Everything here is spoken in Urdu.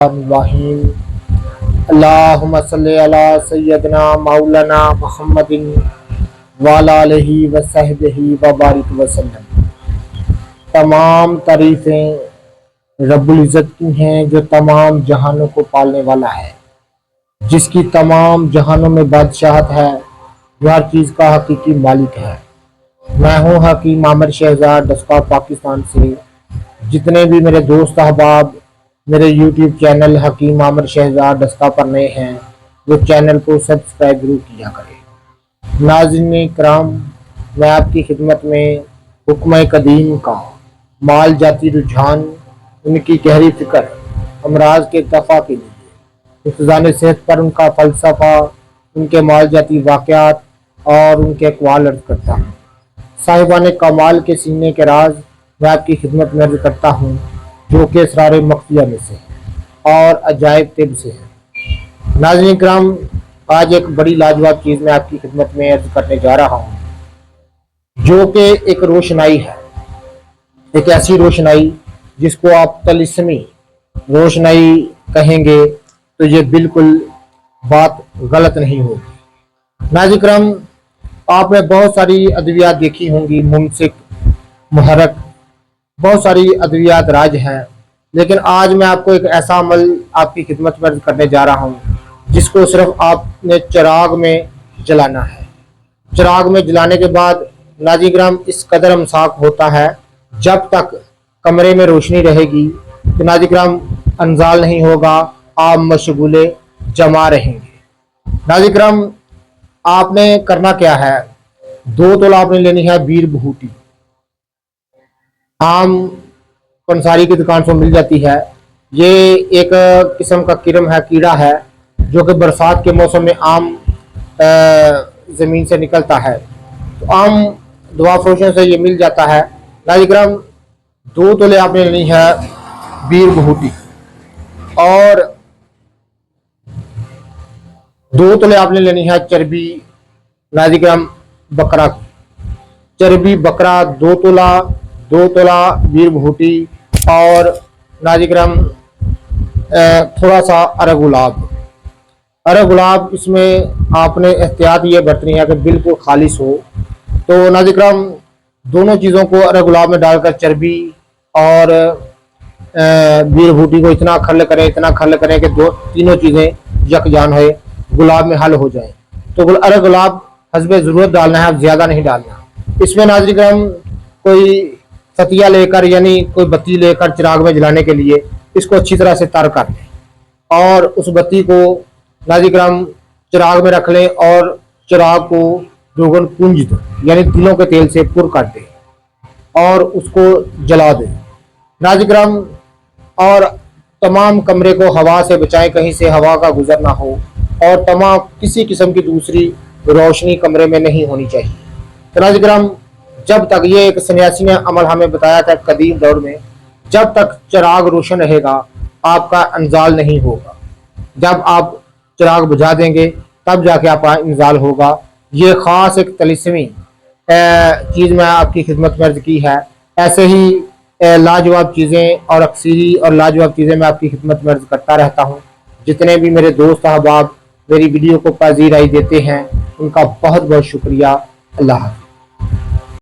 الرحیم اللہم صلی علی سیدنا مولانا محمد وعلی آلہ وصحبہ وبارک وسلم۔ تمام تعریفیں رب العزت کی ہیں جو تمام جہانوں کو پالنے والا ہے، جس کی تمام جہانوں میں بادشاہت ہے، جو ہر چیز کا حقیقی مالک ہے۔ میں ہوں حکیم عامر شہزاد ڈسکا پاکستان سے۔ جتنے بھی میرے دوست احباب میرے یوٹیوب چینل حکیم عامر شہزاد ڈسکا پر نئے ہیں، وہ چینل کو سبسکرائب ضرور کیا کریں۔ ناظرین کرام، میں آپ کی خدمت میں حکمہ قدیم کا مال جاتی رجحان، ان کی گہری فکر، امراض کے دفع کے لیے حفظان صحت پر ان کا فلسفہ، ان کے مال جاتی واقعات اور ان کے اقوال عرض کرتا ہوں۔ صاحبان کمال کے سینے کے راز میں آپ کی خدمت میں عرض کرتا ہوں، جو کہ اسرار مخفیہ میں سے اور عجائب طب سے ہے۔ ناظرین کرام، آج ایک بڑی لاجواب چیز میں آپ کی خدمت میں عرض کرنے جا رہا ہوں، جو کہ ایک روشنائی ہے، ایک ایسی روشنائی جس کو آپ طلسمی روشنائی کہیں گے تو یہ بالکل بات غلط نہیں ہوگی۔ ناظرین کرام، آپ نے بہت ساری ادویات دیکھی ہوں گی، ممسک، محرک، بہت ساری ادویات راج ہیں، لیکن آج میں آپ کو ایک ایسا عمل آپ کی خدمت میں کرنے جا رہا ہوں جس کو صرف آپ نے چراغ میں جلانا ہے۔ چراغ میں جلانے کے بعد ناظرین کرام اس قدر امساک ہوتا ہے، جب تک کمرے میں روشنی رہے گی تو ناظرین کرام انزال نہیں ہوگا، آپ مشغول جمع رہیں گے۔ ناظرین کرام، آپ نے کرنا کیا ہے، 2 تولہ آپ نے لینی ہے بیر بہوٹی، عام پنساری کی دکان سے مل جاتی ہے۔ یہ ایک قسم کا کرم ہے، کیڑا ہے، جو کہ برسات کے موسم میں عام زمین سے نکلتا ہے، تو عام دوا فروشوں سے یہ مل جاتا ہے۔ ناظرین کرام، 2 تولے آپ نے لینی ہے بیر بہوٹی، اور 2 تولے آپ نے لینی ہے چربی ناظرین کرام بکرا کی، چربی بکرا 2 تولہ، 2 تولہ بیر بہوٹی، اور ناظرین کرام تھوڑا سا ارگ گلاب۔ ارگ گلاب اس میں آپ نے احتیاط یہ برتنی ہے کہ بالکل خالص ہو۔ تو ناظرین کرام دونوں چیزوں کو ارگ گلاب میں ڈال کر چربی اور بیر بہوٹی کو اتنا کھل کریں کہ تینوں چیزیں یکجان ہوئے، گلاب میں حل ہو جائیں۔ تو ارگ گلاب حسب ضرورت ڈالنا ہے، زیادہ نہیں ڈالنا۔ اس میں ناظرین کرام کوئی فتیہ لے کر، یعنی کوئی بتی لے کر چراغ میں جلانے کے لیے اس کو اچھی طرح سے تر کر لیں، اور اس بتی کو ناظرین کرام چراغ میں رکھ لیں، اور چراغ کو روغن پنج دیں، یعنی تلوں کے تیل سے پر کر دیں اور اس کو جلا دیں ناظرین کرام۔ اور تمام کمرے کو ہوا سے بچائیں، کہیں سے ہوا کا گزر نہ ہو، اور تمام کسی قسم کی دوسری روشنی کمرے میں نہیں ہونی چاہیے۔ تو ناظرین کرام، جب تک یہ ایک سنیاسی نے عمل ہمیں بتایا تھا قدیم دور میں، جب تک چراغ روشن رہے گا آپ کا انزال نہیں ہوگا، جب آپ چراغ بجھا دیں گے تب جا کے آپ کا انزال ہوگا۔ یہ خاص ایک طلسمی چیز میں آپ کی خدمت میں عرض کی ہے۔ ایسے ہی لاجواب چیزیں اور اکثری اور لاجواب چیزیں میں آپ کی خدمت میں عرض کرتا رہتا ہوں۔ جتنے بھی میرے دوست احباب میری ویڈیو کو پذیرائی دیتے ہیں، ان کا بہت بہت شکریہ۔ اللہ حافظ۔